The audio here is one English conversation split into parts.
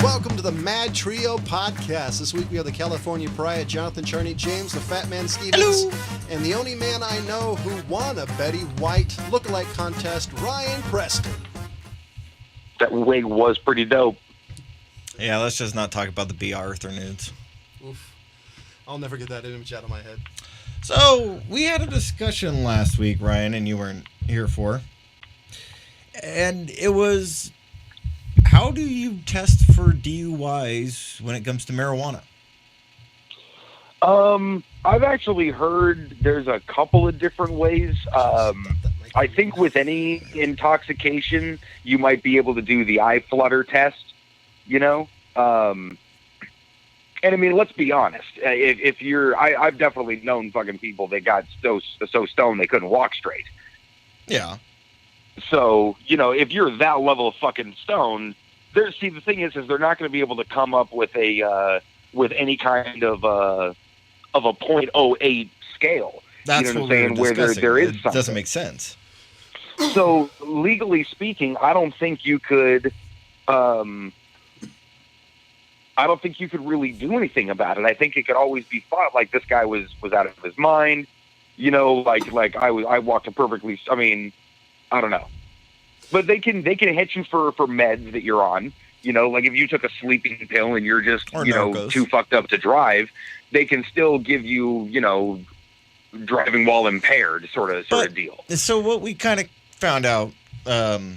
welcome to the MadTrio podcast. This week we have the California Pariah, Jonathan Charney, James, the Fat Man Stevens, and the only man I know who won a Betty White lookalike contest, Ryan Preston. That wig was pretty dope. Yeah, let's just not talk about the B. Arthur nudes. Oof. I'll never get that image out of my head. So, we had a discussion last week, Ryan, and you weren't here for. And it was, how do you test for DUIs when it comes to marijuana? I've actually heard there's a couple of different ways. I think with any intoxication, you might be able to do the eye flutter test, you know? And I mean, let's be honest. If you're, I've definitely known fucking people that got so stoned they couldn't walk straight. Yeah. So, you know, if you're that level of fucking stoned, see, the thing is they're not going to be able to come up with with any kind of a 0.08 scale. That's you know what what I'm saying? we were discussing. Where there is it something. doesn't make sense. So legally speaking, I don't think you could. I don't think you could really do anything about it. I think it could always be thought like this guy was out of his mind. You know, like I walked a perfectly. I mean, I don't know, but they can hit you for meds that you're on. You know, like if you took a sleeping pill and you're just too fucked up to drive, they can still give you driving while impaired sort of deal. So what we kind of found out through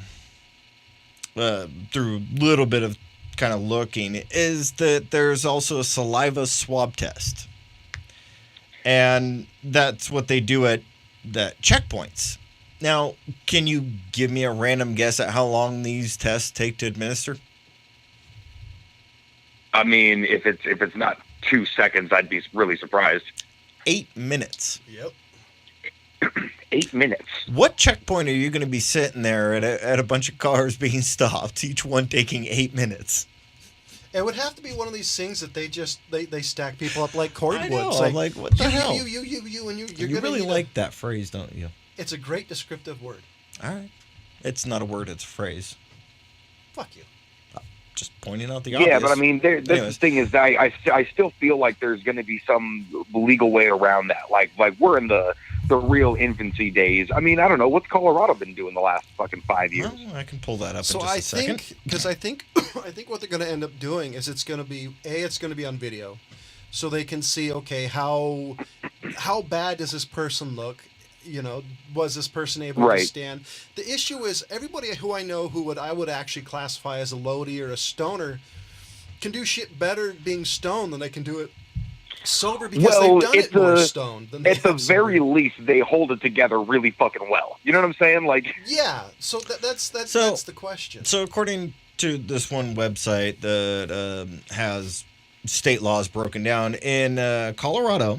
a little bit of kind of looking is that there's also a saliva swab test, and that's what they do at the checkpoints. Now, can you give me a random guess at how long these tests take to administer? I mean, if it's not 2 seconds, I'd be really surprised. 8 minutes. Yep. 8 minutes. What checkpoint are you going to be sitting there at a bunch of cars being stopped, each one taking 8 minutes? It would have to be one of these things that they stack people up like cordwood. I know, like, like, what the hell? You, and you're you really like that phrase, don't you? It's a great descriptive word. All right. It's not a word, it's a phrase. Fuck you. Just pointing out the obvious. Yeah, but I mean, the thing is, I still feel like there's going to be some legal way around that. Like we're in the real infancy days. I mean, I don't know. What's Colorado been doing the last fucking 5 years? Well, I can pull that up so in just a second. I think what they're going to end up doing is it's going to be on video, so they can see, okay, how bad does this person look? You know, was this person able to stand? The issue is everybody who I know who I would actually classify as a loadie or a stoner can do shit better being stoned than they can do it sober because they've done it more stoned. At the very least, they hold it together really fucking well. You know what I'm saying? Like, yeah. So that's the question. So according to this one website that has state laws broken down in Colorado,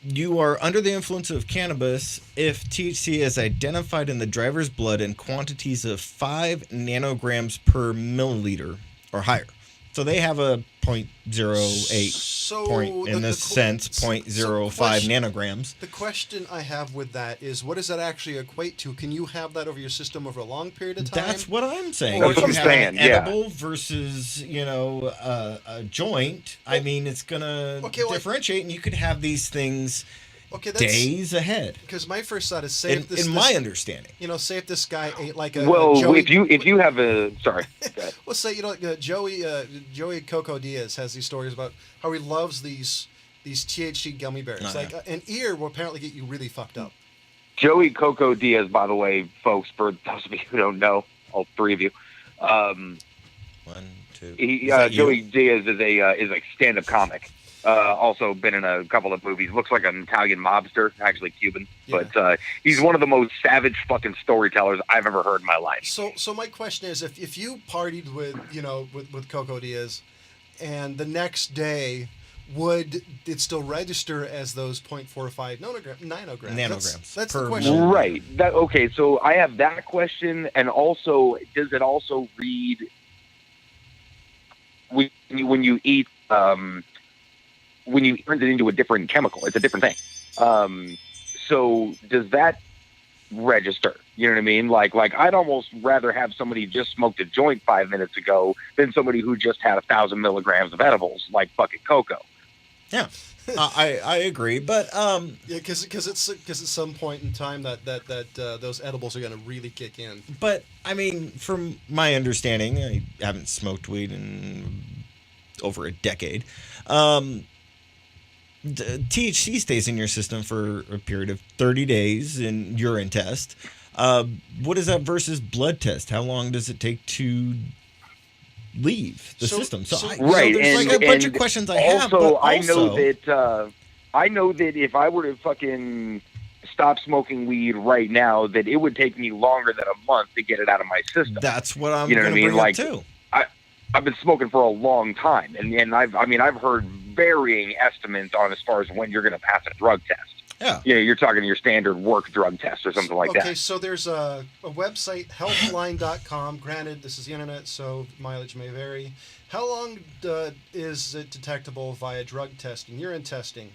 you are under the influence of cannabis if THC is identified in the driver's blood in quantities of 5 nanograms per milliliter or higher. So they have a 0.08 point in this sense, 0.05 nanograms. The question I have with that is, what does that actually equate to? Can you have that over your system over a long period of time? That's what I'm saying. That's if what you I'm have saying, an edible versus, a joint, I mean, it's going to differentiate, and you could have these things days ahead. Because my first thought is, my understanding, say if this guy ate like a Joey, if you have a sorry, let's say Joey Coco Diaz has these stories about how he loves these THC gummy bears. An ear will apparently get you really fucked up. Joey Coco Diaz, by the way, folks, for those of you who don't know, all three of you, 1, 2. Joey Diaz is a stand-up comic. Also been in a couple of movies. Looks like an Italian mobster, actually Cuban. Yeah. But he's one of the most savage fucking storytellers I've ever heard in my life. So my question is, if you partied with Coco Diaz, and the next day, would it still register as those 0.45 nanograms? That's the question. Right. Okay, so I have that question, and also, does it also read when you eat when you turn it into a different chemical? It's a different thing. So does that register. You know what I mean? Like I'd almost rather have somebody just smoked a joint 5 minutes ago than somebody who just had 1,000 milligrams of edibles, like fucking cocoa. Yeah, I agree, but Yeah, because at some point in time that those edibles are going to really kick in. but I mean, from my understanding, I haven't smoked weed in over a decade. THC stays in your system for a period of 30 days in urine test. What is that versus blood test? How long does it take to leave the system? Right, there's like a bunch of questions I have. But also, I know that if I were to fucking stop smoking weed right now, that it would take me longer than a month to get it out of my system. That's what I'm going to bring like, up too. I've been smoking for a long time, and I've heard varying estimates on as far as when you're going to pass a drug test. Yeah. You know, you're talking your standard work drug test or something like that. Okay, so there's a website, healthline.com. Granted, this is the internet, so mileage may vary. How long is it detectable via drug testing, urine testing?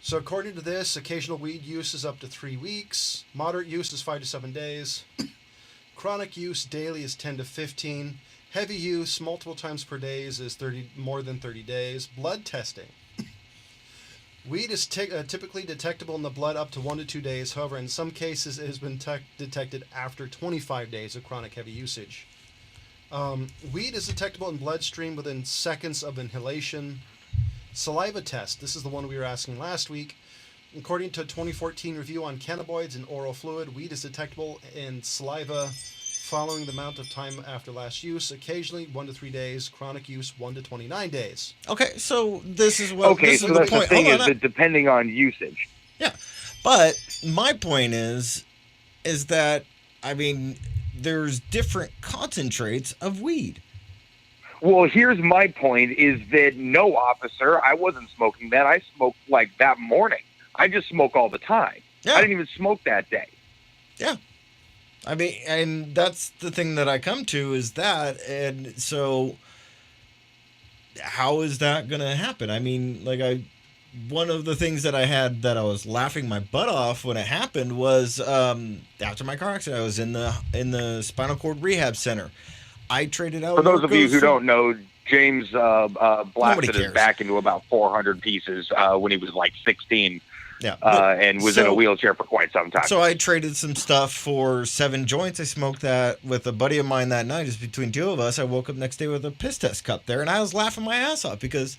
So according to this, occasional weed use is up to 3 weeks. Moderate use is 5 to 7 days. Chronic use daily is 10 to 15. Heavy use multiple times per day is more than 30 days. Blood testing. Weed is typically detectable in the blood up to 1 to 2 days. However, in some cases, it has been detected after 25 days of chronic heavy usage. Weed is detectable in bloodstream within seconds of inhalation. Saliva test. This is the one we were asking last week. According to a 2014 review on cannabinoids in oral fluid, weed is detectable in saliva following the amount of time after last use, occasionally 1 to 3 days, chronic use 1 to 29 days. Okay, so this is what. Okay, this so is that's the point. the thing Hold is on, that depending on usage. Yeah, but my point is that I mean, there's different concentrates of weed. Well, here's my point: is that no, officer, I wasn't smoking that. I smoked like that morning. I just smoke all the time. Yeah. I didn't even smoke that day. Yeah. I mean, and that's the thing that I come to is that, and so how is that going to happen? I mean, one of the things that I had that I was laughing my butt off when it happened was after my car accident. I was in the spinal cord rehab center. I traded out. For those of you who don't know, James blasted his cares. back into about 400 pieces when he was like 16. Yeah, and was in a wheelchair for quite some time. So I traded some stuff for 7 joints. I smoked that with a buddy of mine that night. Just between two of us, I woke up next day with a piss test cup there, and I was laughing my ass off because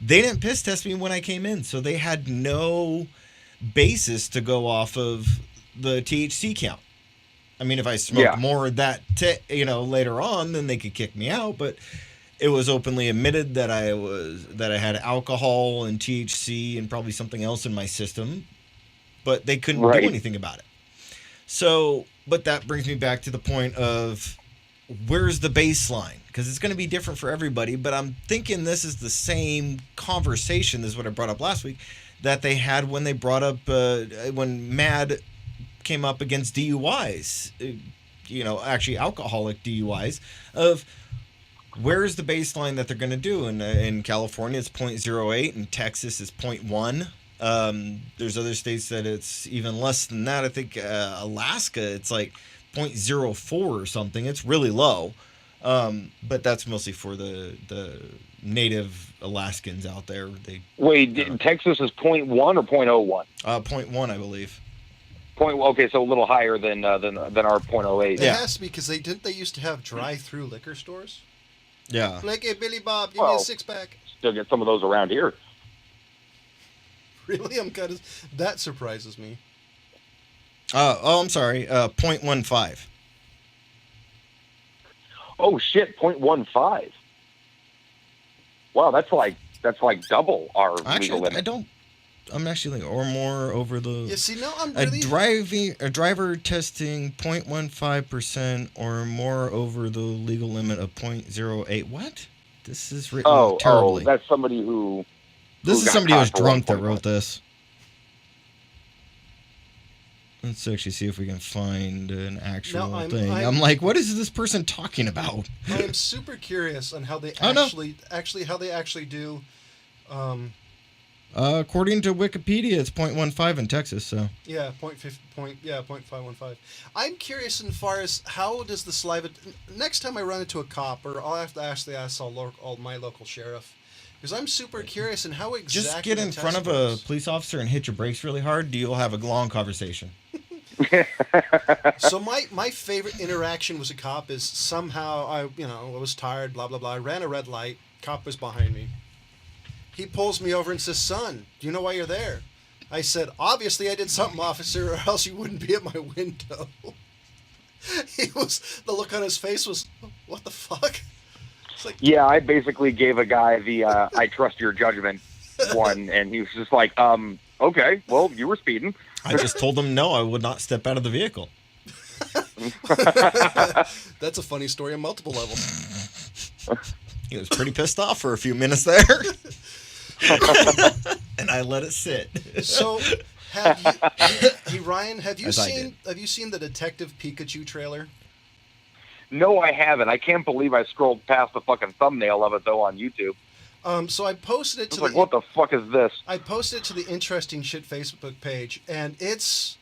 they didn't piss test me when I came in, so they had no basis to go off of the THC count. I mean, if I smoked more of that, later on, then they could kick me out, but it was openly admitted that I had alcohol and THC and probably something else in my system, but they couldn't do anything about it. So, but that brings me back to the point of where's the baseline? Because it's going to be different for everybody, but I'm thinking this is the same conversation, this is what I brought up last week, that they had when they brought up, when MAD came up against DUIs, actually alcoholic DUIs, of where's the baseline that they're going to do? In California, it's 0.08. In Texas, it's 0.1. There's other states that it's even less than that. I think Alaska, it's like 0.04 or something. It's really low. But that's mostly for the native Alaskans out there. Texas is 0.1 or 0.01? 0.1, I believe. Okay, so a little higher than our 0.08. It has to be because they used to have drive-through liquor stores. Yeah. Like, hey, Billy Bob, give me a 6-pack. Still get some of those around here. Really? That surprises me. I'm sorry. 0.15. Oh shit, 0.15. Wow, that's like double our legal limit. I'm actually or more over the. Yeah, see, no, I'm really. A driver testing 0.15% or more over the legal limit of 0.08. What? This is written terribly. Oh, that's somebody who. This is somebody who was drunk that wrote this. Let's actually see if we can find an actual thing. I'm like, what is this person talking about? I am super curious on how they actually do. According to Wikipedia, it's 0.15 in Texas. So Yeah, 0.515. I'm curious in far as how does the saliva. Next time I run into a cop, or I'll have to actually ask all my local sheriff, because I'm super curious in how exactly. just get in the front test of a works. police officer and hit your brakes really hard. You'll have a long conversation. So my favorite interaction with a cop is somehow I was tired, blah blah blah. I ran a red light. Cop was behind me. He pulls me over and says, "Son, do you know why you're there?" I said, "Obviously I did something, officer, or else you wouldn't be at my window." The look on his face was, "What the fuck?" It's like, Yeah, I basically gave a guy the I trust your judgment one, and he was just like, okay, well, you were speeding. I just told them no, I would not step out of the vehicle. that's a funny story on multiple levels. He was pretty pissed off for a few minutes there. And I let it sit. So, hey Ryan, have you seen the Detective Pikachu trailer? No, I haven't. I can't believe I scrolled past the fucking thumbnail of it though on YouTube. So I posted it It's to like, what the fuck is this? I posted it to the Interesting Shit Facebook page, and it's.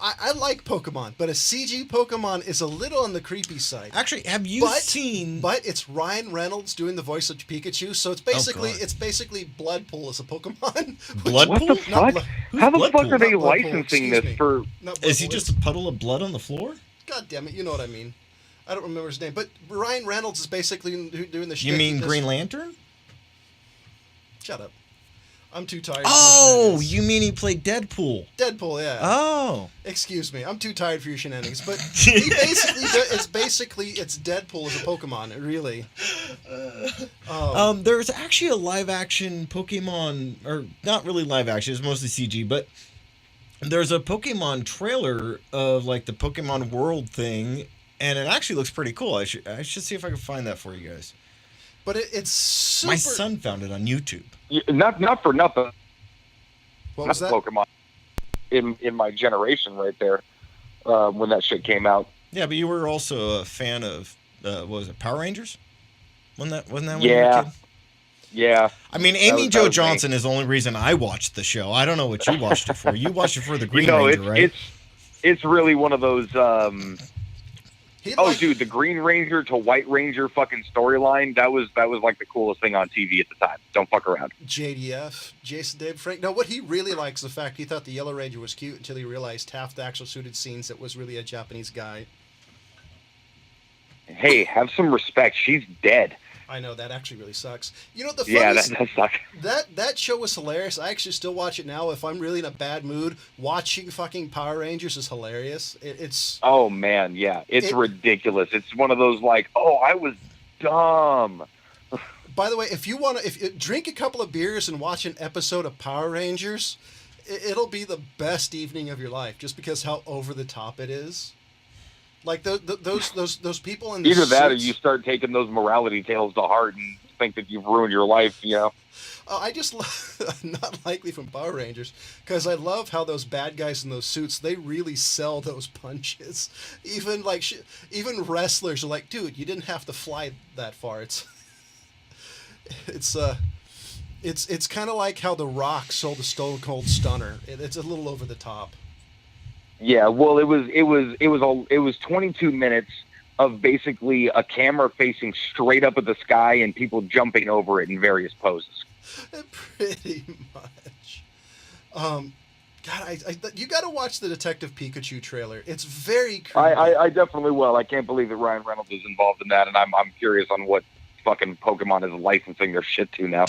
I like Pokemon, but a CG Pokemon is a little on the creepy side. Actually, have you seen? But it's Ryan Reynolds doing the voice of Pikachu, so it's basically Bloodpool as a Pokemon. Bloodpool? What the fuck? How the fuck are they Not Bloodpool, licensing excuse this me. for? Not Is he Bloodpool, just a puddle of blood on the floor? God damn it, you know what I mean. I don't remember his name, but Ryan Reynolds is basically doing the shit. You mean he does- Green Lantern? Shut up. I'm too tired. Oh, for your you mean he played Deadpool? Deadpool, yeah. Oh. Excuse me, I'm too tired for your shenanigans. But he basically it's Deadpool as a Pokemon, really. There's actually a live action Pokemon, or not really live action, it's mostly CG, but there's a Pokemon trailer of like the Pokemon World thing, and it actually looks pretty cool. I should see if I can find that for you guys. But it's super. My son found it on YouTube. Not for nothing. What was that? Pokemon in my generation right there when that shit came out. Yeah, but you were also a fan of what was it, Power Rangers? Wasn't that when you were a Yeah. kid? Yeah. I mean, Amy that Jo was me. Johnson is the only reason I watched the show. I don't know what you watched it for. You watched it for the Green You know, Ranger, right? it's really one of those. He'd Oh, like- dude, the Green Ranger to White Ranger fucking storyline. That was like the coolest thing on TV at the time. Don't fuck around. JDF, Jason David Frank. No, what he really likes is the fact he thought the Yellow Ranger was cute until he realized half the actual suited scenes it was really a Japanese guy. Hey, have some respect. She's dead. I know that actually really sucks. You know what the Yeah, funniest that sucks. that show was hilarious. I actually still watch it now. If I'm really in a bad mood, watching fucking Power Rangers is hilarious. It's Oh man, yeah, it's ridiculous. It's one of those like, oh, I was dumb. By the way, if you want to drink a couple of beers and watch an episode of Power Rangers, it'll be the best evening of your life just because how over the top it is. Like those people in the Either that, or suits- you start taking those morality tales to heart and think that you've ruined your life. You know. I just not likely from Power Rangers because I love how those bad guys in those suits they really sell those punches. Even even wrestlers are like, dude, you didn't have to fly that far. It's kind of like how The Rock sold the Stone Cold Stunner. It's a little over the top. Yeah, well, it was 22 minutes of basically a camera facing straight up at the sky and people jumping over it in various poses. Pretty much. God, you got to watch the Detective Pikachu trailer. It's very creepy. I definitely will. I can't believe that Ryan Reynolds is involved in that, and I'm curious on what fucking Pokemon is licensing their shit to now.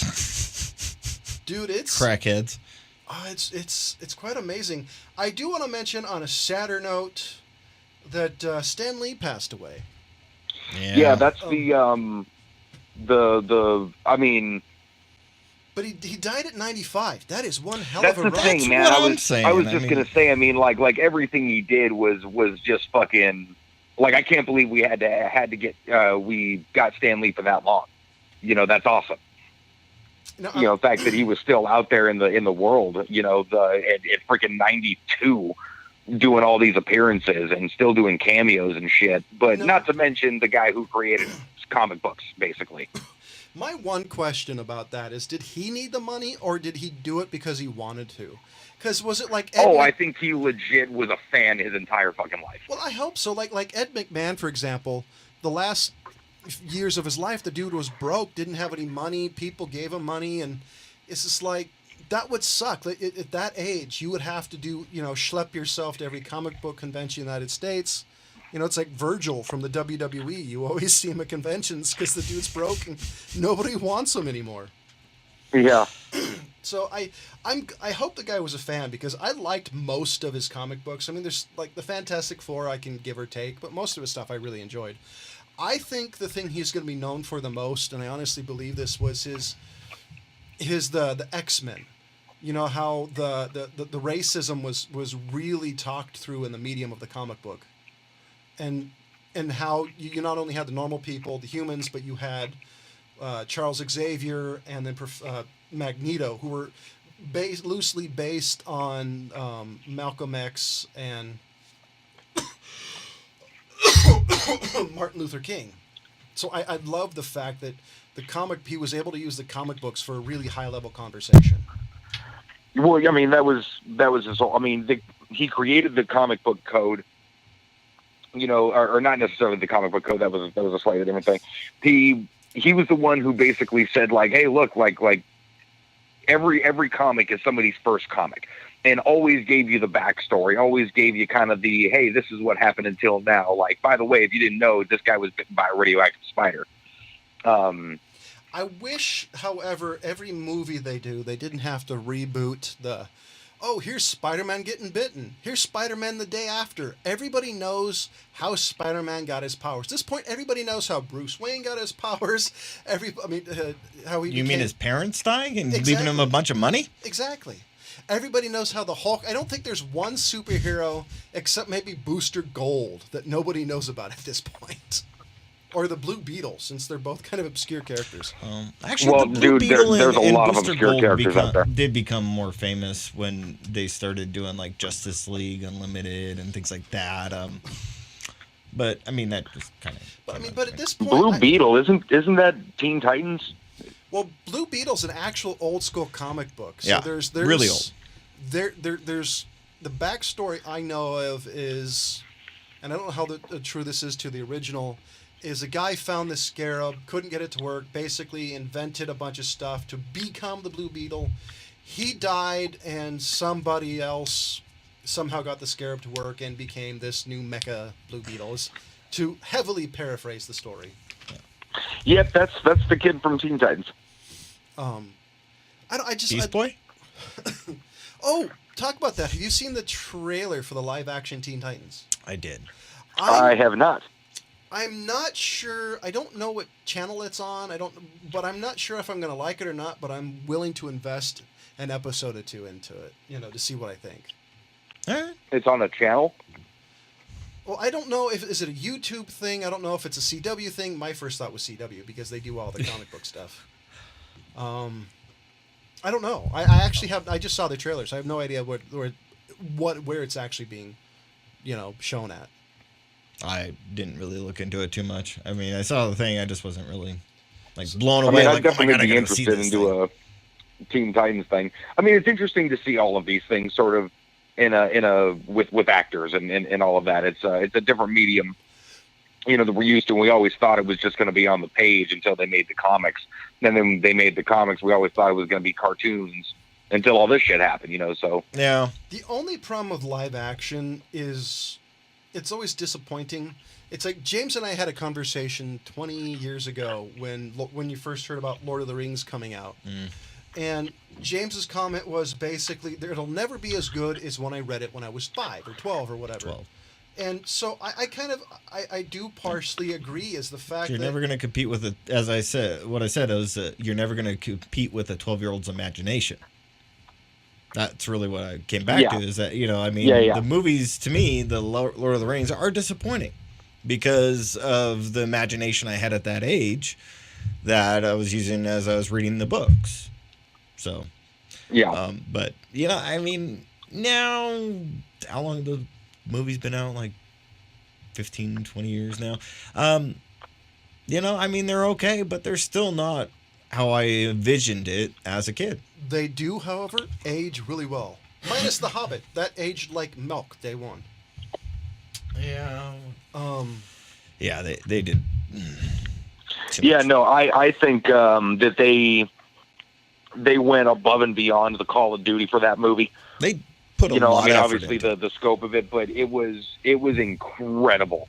Dude, it's Crackheads. It's quite amazing. I do want to mention on a sadder note that Stan Lee passed away. Yeah, that's I mean, but he died at 95. That is one hell that's of a the run. thing, man. what I I'm was saying. just gonna say. I mean, like everything he did was just fucking. Like I can't believe we had to get we got Stan Lee for that long. You know, that's awesome. No, You know, the fact that he was still out there in the world, you know, at freaking 92, doing all these appearances and still doing cameos and shit. But No. not to mention the guy who created comic books, basically. My one question about that is, did he need the money or did he do it because he wanted to? Because was it like Ed Oh, I think he legit was a fan his entire fucking life. Well, I hope so. Like Ed McMahon, for example, the last years of his life, the dude was broke, didn't have any money. People gave him money, and it's just like that would suck. Like, at that age, you would have to do, schlep yourself to every comic book convention in the United States. It's like Virgil from the WWE. You always see him at conventions because the dude's broke and nobody wants him anymore. Yeah. So I hope the guy was a fan because I liked most of his comic books. I mean, there's like the Fantastic Four I can give or take, but most of his stuff I really enjoyed. I think the thing he's going to be known for the most, and I honestly believe this, was the X-Men. You know how the racism was really talked through in the medium of the comic book, and how you not only had the normal people, the humans, but you had Charles Xavier and then Magneto, who were loosely based on Malcolm X and Martin Luther King. So I love the fact that he was able to use the comic books for a really high level conversation. Well, I mean, that was his whole. I mean, he created the comic book code. Or not necessarily the comic book code. That was a slightly different thing. He was the one who basically said, like, hey, look, like every comic is somebody's first comic, and always gave you the backstory, always gave you kind of the, hey, this is what happened until now. Like, by the way, if you didn't know, this guy was bitten by a radioactive spider. I wish, however, every movie they do, they didn't have to reboot here's Spider-Man getting bitten. Here's Spider-Man the day after. Everybody knows how Spider-Man got his powers. At this point, everybody knows how Bruce Wayne got his powers. How he. You mean his parents dying and Exactly. leaving him a bunch of money? Exactly. Everybody knows how the Hulk. I don't think there's one superhero except maybe Booster Gold that nobody knows about at this point. Or the Blue Beetle, since they're both kind of obscure characters. Actually, the Blue dude, Beetle there's a and lot of Booster obscure Gold characters out there. did become more famous when they started doing like Justice League Unlimited and things like that. But I mean, that just kind of. But at this point, Blue Beetle isn't that Teen Titans? Well, Blue Beetle's an actual old school comic book. So Yeah, there's really old. There's the backstory I know of is, and I don't know how true this is to the original. Is a guy found this scarab, couldn't get it to work, basically invented a bunch of stuff to become the Blue Beetle. He died, and somebody else somehow got the scarab to work and became this new mecha Blue Beetle, to heavily paraphrase the story. Yep, that's the kid from Teen Titans. Beast Boy? Oh, talk about that. Have you seen the trailer for the live-action Teen Titans? I did. I have not. I'm not sure. I don't know what channel it's on. But I'm not sure if I'm going to like it or not. But I'm willing to invest an episode or two into it, to see what I think. All right. It's on a channel. Well, I don't know is it a YouTube thing. I don't know if it's a CW thing. My first thought was CW because they do all the comic book stuff. I don't know. I actually have. I just saw the trailers. I have no idea where it's actually being, shown at. I didn't really look into it too much. I mean, I saw the thing. I just wasn't really blown away. I'd definitely be interested interested into a Teen Titans thing. I mean, it's interesting to see all of these things sort of with actors and all of that. It's a different medium, that we're used to. And we always thought it was just going to be on the page until they made the comics. And then they made the comics. We always thought it was going to be cartoons until all this shit happened. So yeah. The only problem with live action is it's always disappointing. It's like James and I had a conversation 20 years ago when you first heard about Lord of the Rings coming out. And James's comment was basically, it'll never be as good as when I read it when I was 5 or 12 or whatever. 12. And so I do partially agree is the fact you're that never going to compete with it. As I said, what I said is you're never going to compete with a 12-year-old's imagination. That's really what I came back to is that, the movies, to me, the Lord of the Rings are disappointing because of the imagination I had at that age that I was using as I was reading the books. So, yeah. But, now, how long have the movies been out? Like 15, 20 years now. They're okay, but they're still not how I envisioned it as a kid. They do, however, age really well. Minus The Hobbit. That aged like milk day one. Yeah. Um, Yeah, they did. Yeah, no, I think that they went above and beyond the Call of Duty for that movie. They put a You know, lot I mean, of effort obviously into the scope of it, but it was incredible.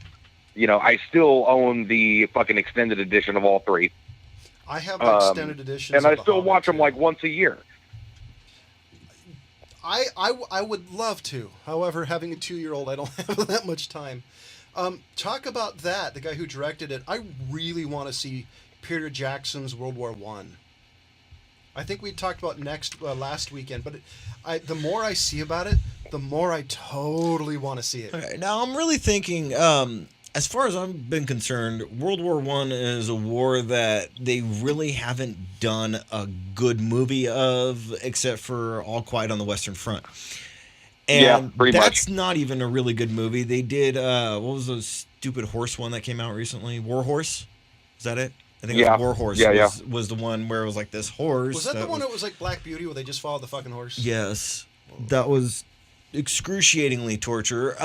You know, I still own the fucking extended edition of all three, I have the extended editions, and of I The still Hobbit, watch them too. like once a year. I would love to. However, having a 2-year-old, I don't have that much time. Talk about that. The guy who directed it. I really want to see Peter Jackson's World War One. I think we talked about last weekend, but the more I see about it, the more I totally want to see it. Okay, now I'm really thinking, as far as I've been concerned, World War One is a war that they really haven't done a good movie of, except for All Quiet on the Western Front. And Yeah, pretty that's not even a really good movie. They did what was the stupid horse one that came out recently? War Horse? Is that it? I think it Yeah. was War Horse Yeah, was the one where it was like this horse. Was that the one that was like Black Beauty, where they just followed the fucking horse? Yes. That was excruciatingly torture.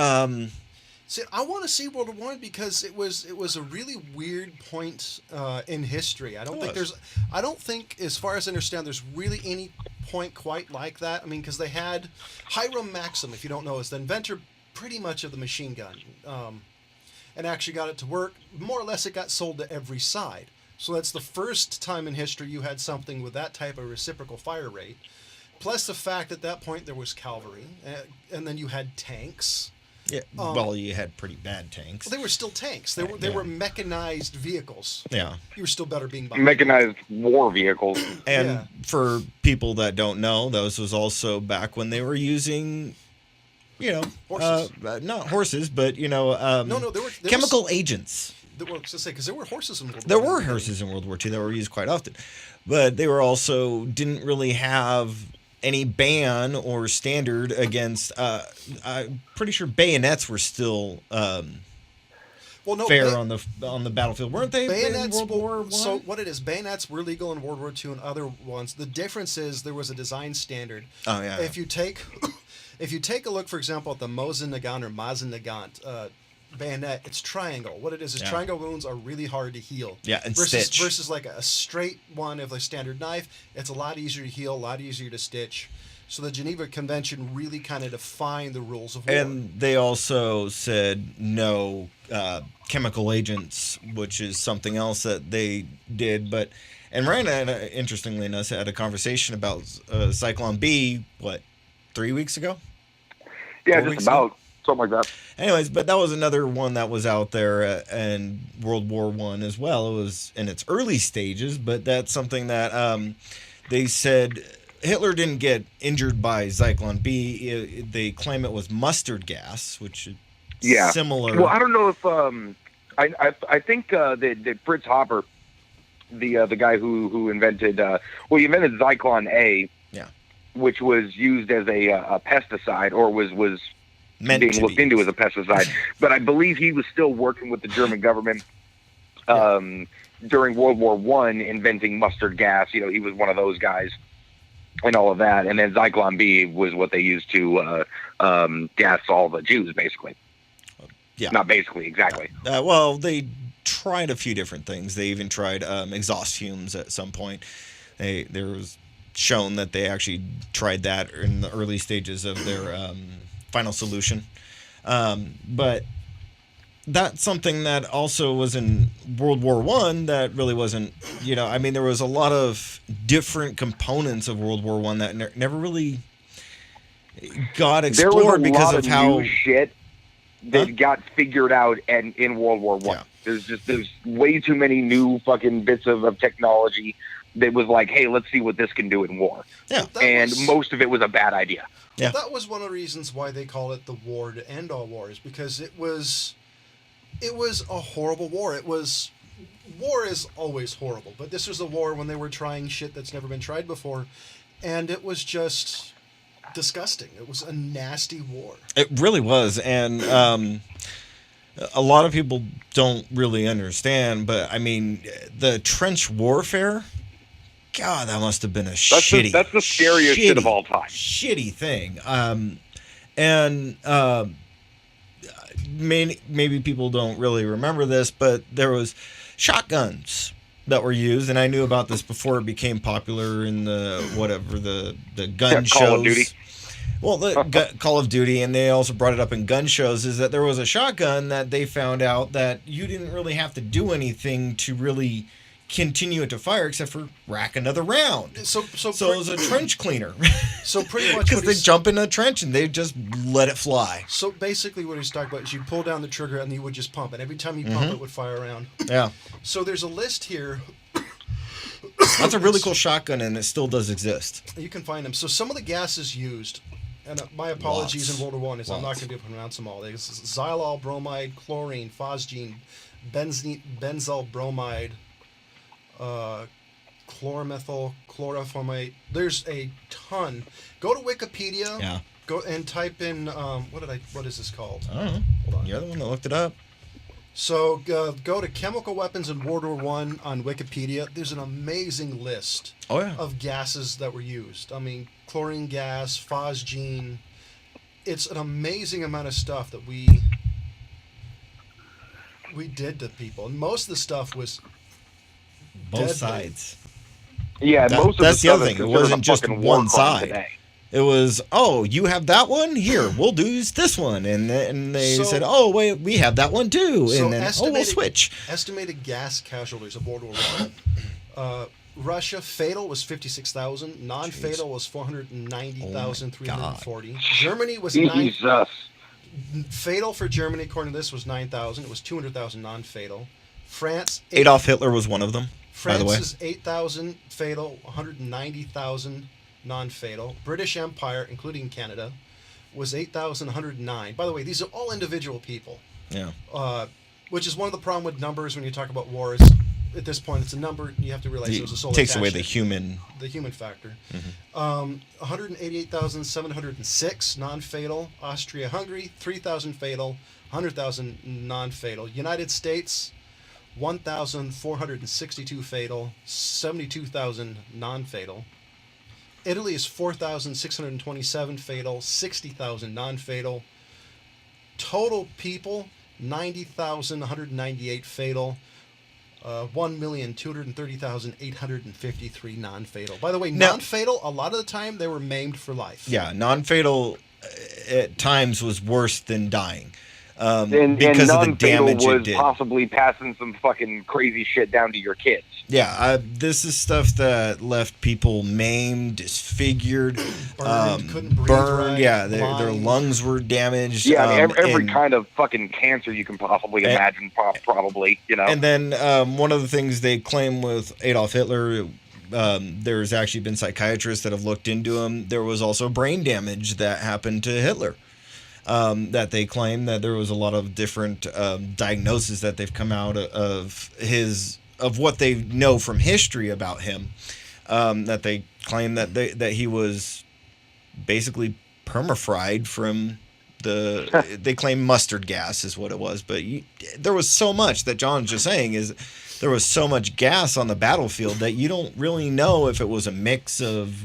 See, I want to see World War One because it was a really weird point in history. I don't think, as far as I understand, there's really any point quite like that. I mean, because they had Hiram Maxim, if you don't know, is the inventor pretty much of the machine gun, and actually got it to work. More or less, it got sold to every side. So that's the first time in history you had something with that type of reciprocal fire rate. Plus the fact at that point there was cavalry, and then you had tanks. Yeah, well, you had pretty bad tanks. Well, they were still tanks. They were mechanized vehicles. Yeah. You were still better being behind. Mechanized war vehicles. And Yeah. for people that don't know, those was also back when they were using, Horses. not horses, but No, there were chemical agents. Because there were horses in World War There One. were horses in World War II that were used quite often, but they were also didn't really have any ban or standard against. I'm pretty sure bayonets were still fair on the battlefield, weren't they? Bayonets. in World War I? So what it is, bayonets were legal in World War II and other ones. The difference is there was a design standard. Oh yeah. If you take a look, for example, at the Mosin Nagant or Mazin Nagant bayonet, it's triangle. What it is triangle wounds are really hard to heal. Yeah, and stitch. Versus like a straight one of a standard knife, it's a lot easier to heal, a lot easier to stitch. So the Geneva Convention really kind of defined the rules of war. And they also said no chemical agents, which is something else that they did. And Miranda, interestingly enough, had a conversation about Cyclone B, 3 weeks ago? Yeah, 4 just weeks about. ago? Something like that. Anyways, but that was another one that was out there in World War One as well. It was in its early stages, but that's something that they said Hitler didn't get injured by Zyklon B. They claim it was mustard gas, which is similar. Well, I don't know if I think that Fritz Hopper, the guy who invented he invented Zyklon A, which was used as a pesticide, or was being looked into as a pesticide. But I believe he was still working with the German government during World War One, inventing mustard gas. You know, he was one of those guys and all of that. And then Zyklon B was what they used to gas all the Jews, basically. Yeah. Not basically, exactly. Well, they tried a few different things. They even tried exhaust fumes at some point. There was shown that they actually tried that in the early stages of their final solution. But that's something that also was in World War One that really wasn't, there was a lot of different components of World War One that never really got explored because of how new shit that got figured out in World War One. Yeah. There's way too many new fucking bits of technology that was like, hey, let's see what this can do in war. Yeah. And most of it was a bad idea. Yeah. That was one of the reasons why they call it the war to end all wars, because it was a horrible war. War is always horrible, but this was a war when they were trying shit that's never been tried before, and it was just disgusting. It was a nasty war. It really was, and a lot of people don't really understand, but I mean, the trench warfare God, that must have been a That's the scariest shit of all time. Shitty thing. And maybe people don't really remember this, but there was shotguns that were used, and I knew about this before it became popular in the gun shows. Call of Duty. Well, Call of Duty, and they also brought it up in gun shows, is that there was a shotgun that they found out that you didn't really have to do anything to really continue it to fire except for rack another round. So it was a trench cleaner. So pretty much because they jump in a trench and they just let it fly. So basically what he's talking about is you pull down the trigger and you would just pump, and every time you pump it would fire around. Yeah. So there's a list here. That's a really cool shotgun, and it still does exist. You can find them. So some of the gases used, and my apologies in World War I, is I'm not going to be able to pronounce them all. There's xylol bromide, chlorine, phosgene, benzyl bromide, chloromethyl, chloroformate. There's a ton. Go to Wikipedia. Yeah. Go and type in what is this called? I don't know. Hold on. You're the one that looked it up. So go to chemical weapons in World War I on Wikipedia. There's an amazing list of gases that were used. I mean, chlorine gas, phosgene. It's an amazing amount of stuff that we did to people, and most of the stuff was Both deadly. Sides. Yeah, most of that's the the stuff other is thing. It considered wasn't a just fucking war one crime side. today. It was, you have that one? Here, we'll use this one. And they said, wait, we have that one too. So And then, we'll switch. Estimated gas casualties of World War I. Russia, fatal was 56,000. Non-fatal was 490,340. Germany was Jesus. Fatal for Germany, according to this, was 9,000. It was 200,000 non-fatal. France, Adolf Hitler was one of them, by the way. France is 8,000 fatal, 190,000 non-fatal. British Empire, including Canada, was 8,109. By the way, these are all individual people. Yeah. Which is one of the problem with numbers when you talk about wars. At this point, it's a number. You have to realize it was a soul. Takes away the human factor. Mm-hmm. 188,706 non-fatal. Austria-Hungary, 3,000 fatal, 100,000 non-fatal. United States, 1,462 fatal, 72,000 non-fatal. Italy is 4,627 fatal, 60,000 non-fatal. Total people, 90,198 fatal, 1,230,853 non-fatal. By the way, non-fatal, a lot of the time, they were maimed for life. Yeah, non-fatal at times was worse than dying. And because of the damage was it did. Possibly passing some fucking crazy shit down to your kids. Yeah, this is stuff that left people maimed, disfigured, Burned, couldn't breathe burned. right, Yeah, their lungs were damaged. Yeah, every kind of fucking cancer you can possibly imagine, probably, you know. And then one of the things they claim with Adolf Hitler, there's actually been psychiatrists that have looked into him. There was also brain damage that happened to Hitler. That they claim that there was a lot of different diagnoses that they've come out of what they know from history about him. That they claim that he was basically permafried from they claim mustard gas is what it was, but there was so much that John's just saying is. There was so much gas on the battlefield that you don't really know if it was a mix of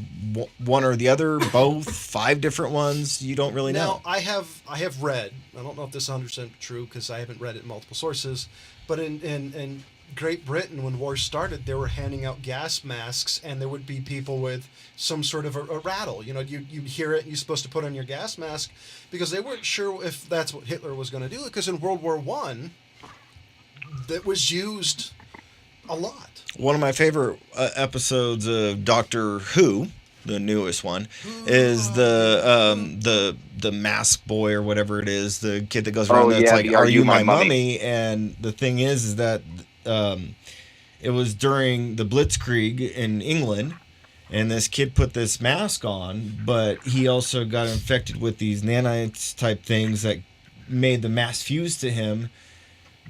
one or the other, both, 5 different ones. You don't really know. Now, I have read, I don't know if this is 100% true because I haven't read it in multiple sources, but in Great Britain, when war started, they were handing out gas masks, and there would be people with some sort of a rattle. You know, you'd hear it, and you're supposed to put on your gas mask because they weren't sure if that's what Hitler was going to do, because in World War I, that was used a lot. One of my favorite episodes of Doctor Who, the newest one, is the mask boy or whatever it is, the kid that goes around that's like, "Are you my mummy?" And the thing is that it was during the Blitzkrieg in England, and this kid put this mask on, but he also got infected with these nanites type things that made the mask fuse to him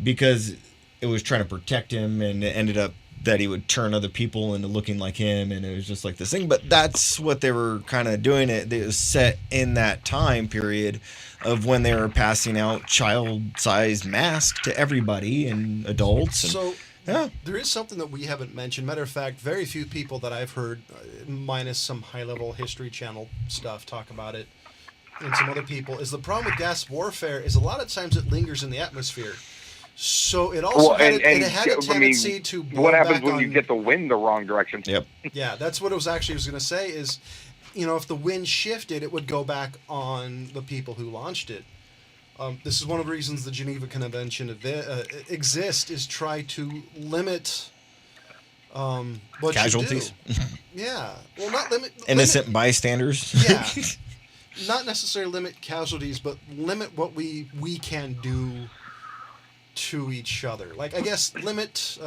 because it was trying to protect him, and it ended up that he would turn other people into looking like him, and it was just like this thing. But that's what they were kind of doing. It was set in that time period of when they were passing out child-sized masks to everybody and adults. And So Yeah. There is something that we haven't mentioned. Matter of fact, very few people that I've heard, minus some high-level History Channel stuff, talk about it, and some other people, is the problem with gas warfare is a lot of times it lingers in the atmosphere. So it also had a tendency to blow what happens back when on, you get the wind the wrong direction? Yep. Yeah, that's what it was actually was going to say is, if the wind shifted, it would go back on the people who launched it. This is one of the reasons the Geneva Convention exists, is try to limit what Casualties. you do. Yeah. Well, not limit... Innocent bystanders. Yeah. Not necessarily limit casualties, but limit what we can do to each other. Like, I guess limit...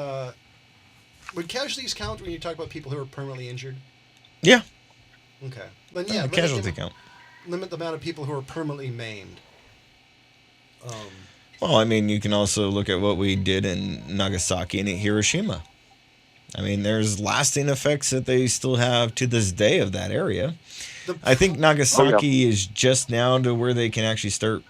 would casualties count when you talk about people who are permanently injured? Yeah. Okay. Then yeah, casualty count. Limit the amount of people who are permanently maimed. Well, I mean, you can also look at what we did in Nagasaki and in Hiroshima. I mean, there's lasting effects that they still have to this day of that area. I think Nagasaki is just now to where they can actually start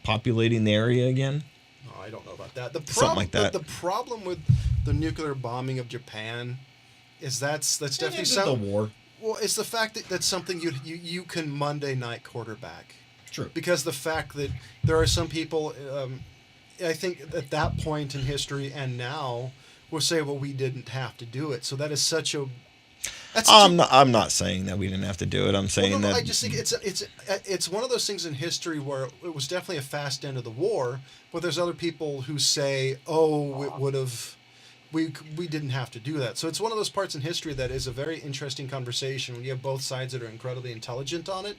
populating the area again. Oh, I don't know about that. Something like that. The problem with the nuclear bombing of Japan is that's definitely the war. Well, it's the fact that that's something you can Monday night quarterback. True. Because the fact that there are some people, I think at that point in history and now, will say, well, we didn't have to do it. So that is such a... I'm not saying that we didn't have to do it. I'm saying that... I just think it's one of those things in history where it was definitely a fast end of the war, but there's other people who say, oh, it would have... We didn't have to do that. So it's one of those parts in history that is a very interesting conversation when you have both sides that are incredibly intelligent on it,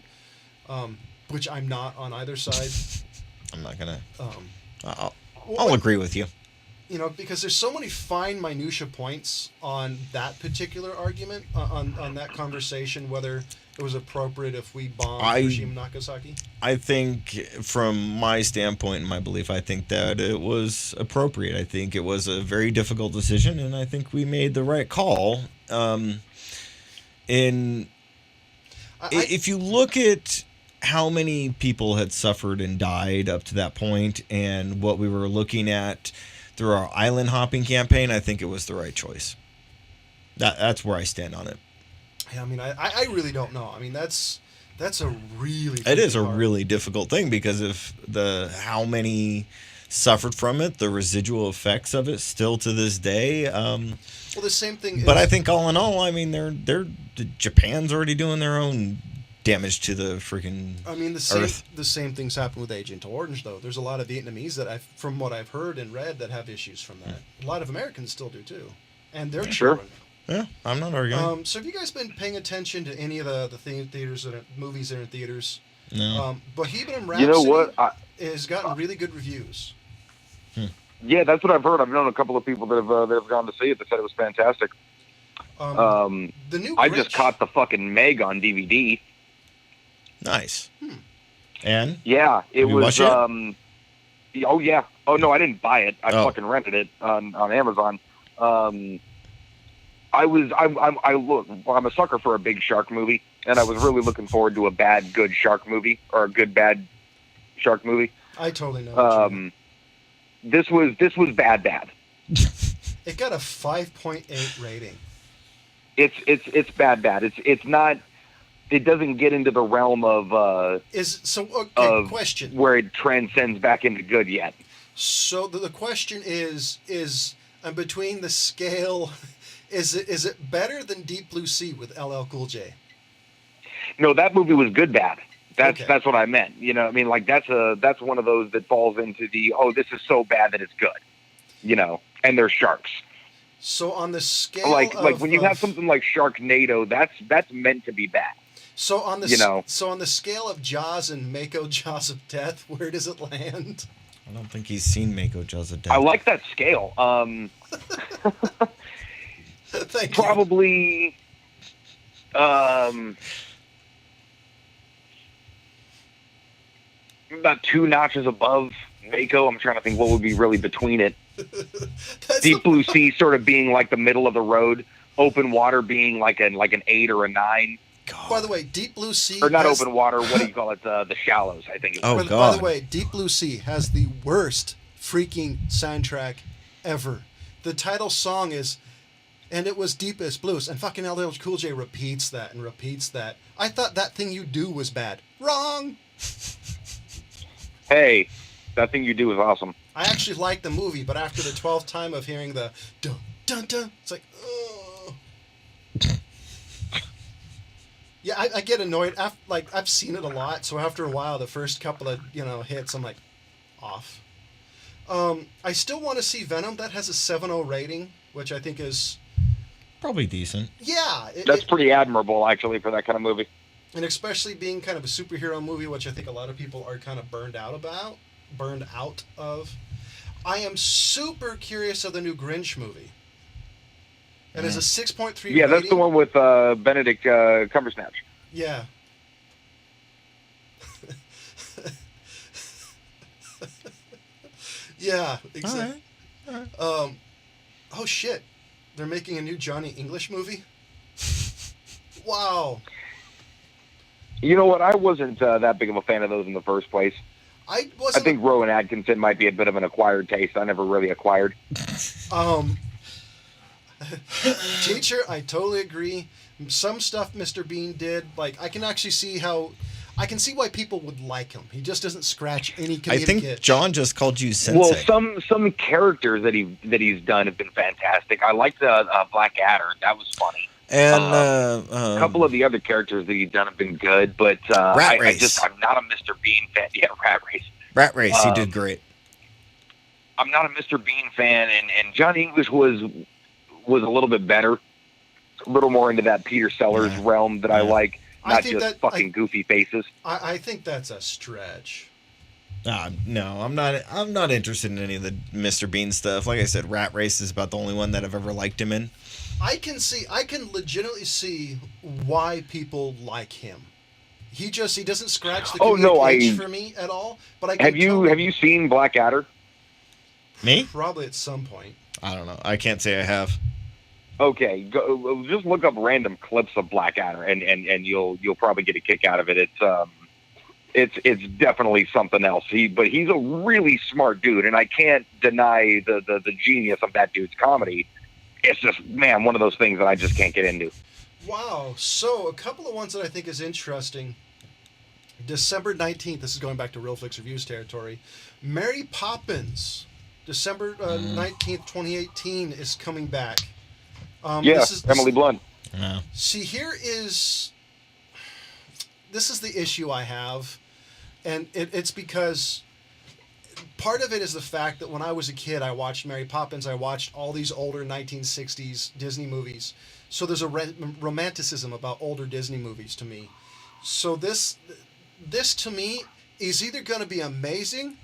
which I'm not on either side. I'm not going to... I'll agree with you. Because there's so many fine minutia points on that particular argument, on that conversation, whether it was appropriate if we bombed Hiroshima and Nagasaki. I think, from my standpoint and my belief, I think that it was appropriate. I think it was a very difficult decision, and I think we made the right call. If you look at how many people had suffered and died up to that point and what we were looking at through our island hopping campaign, I think it was the right choice. That's where I stand on it. Yeah, I mean, I really don't know. I mean, that's a really... It is a really difficult thing because of how many suffered from it, the residual effects of it still to this day. Well, the same thing. But I think all in all, I mean, Japan's already doing their own damage to the freaking Earth. The same things happen with Agent Orange, though. There's a lot of Vietnamese that from what I've heard and read, that have issues from that. A lot of Americans still do too, and their children. Yeah, I'm not arguing. So have you guys been paying attention to any of the theaters movies that are in theaters? No. Bohemian Rhapsody, you know what? has gotten really good reviews. Yeah, that's what I've heard. I've known a couple of people that have gone to see it. They said it was fantastic. The new I just caught the fucking Meg on DVD. Nice. And? Yeah, it was. Oh yeah. Oh no, I didn't buy it. I fucking rented it on Amazon. I'm a sucker for a big shark movie, and I was really looking forward to a bad good shark movie or a good bad shark movie. I totally know. What you mean. This was bad. It got a 5.8 rating. It's bad. It's not. It doesn't get into the realm of question where it transcends back into good yet. So the question is between the scale, is it better than Deep Blue Sea with LL Cool J? No, that movie was good bad. That's what I meant. You know, I mean, like that's one of those that falls into the this is so bad that it's good. You know, and there's sharks. So on the scale, like when you have something like Sharknado, that's meant to be bad. So on the on the scale of Jaws and Mako Jaws of Death, where does it land? I don't think he's seen Mako Jaws of Death. I like that scale. Thank probably, about 2 notches above Mako. I'm trying to think what would be really between it. Deep Blue Sea sort of being like the middle of the road. Open Water being like an 8 or a 9. God. By the way, Deep Blue Sea... Or not Open Water, what do you call it? The Shallows, I think it was. By the way, Deep Blue Sea has the worst freaking soundtrack ever. The title song is, and it was Deepest Blues, and fucking LL Cool J repeats that and repeats that. I thought That Thing You Do was bad. Wrong. Hey, That Thing You Do is awesome. I actually liked the movie, but after the 12th time of hearing the dun dun dun, it's like, oh. Yeah, I get annoyed. I've seen it a lot, so after a while, the first couple of hits, I'm like, off. I still want to see Venom. That has a 7.0 rating, which I think is probably decent. Yeah, that's pretty admirable, actually, for that kind of movie. And especially being kind of a superhero movie, which I think a lot of people are kind of burned out of. I am super curious of the new Grinch movie. It is a 6.3 Yeah, that's the one with Benedict Cumberbatch. Yeah. Yeah, exactly. All right. Oh shit, they're making a new Johnny English movie. Wow. You know what? I wasn't that big of a fan of those in the first place. I think Rowan Atkinson might be a bit of an acquired taste. I never really acquired. Teacher, I totally agree. Some stuff Mr. Bean did, like I can actually see why people would like him. He just doesn't scratch any comedic I think itch. John just called you sensei. Well, some characters that he's done have been fantastic. I liked Black Adder. That was funny. And a couple of the other characters that he's done have been good, but I'm not a Mr. Bean fan. Yeah, Rat Race, he did great. I'm not a Mr. Bean fan, and Johnny English was a little bit better, a little more into that Peter Sellers realm that I like, not just fucking goofy faces. I think that's a stretch. No, I'm not interested in any of the Mr. Bean stuff. Like I said, Rat Race is about the only one that I've ever liked him in. I can legitimately see why people like him. He doesn't scratch the comedic itch for me at all. But I can have you seen Black Adder? Me? Probably at some point. I don't know. I can't say I have. Okay, just look up random clips of Black Adder, and you'll probably get a kick out of it. It's definitely something else. But he's a really smart dude, and I can't deny the genius of that dude's comedy. It's just, man, one of those things that I just can't get into. Wow. So a couple of ones that I think is interesting. December 19th, this is going back to Real Flicks Reviews territory. Mary Poppins, December 19th, 2018 is coming back. This is Emily Blunt. Yeah. See, this is the issue I have, and it's because part of it is the fact that when I was a kid, I watched Mary Poppins. I watched all these older 1960s Disney movies. So there's a romanticism about older Disney movies to me. So this to me is either going to be amazing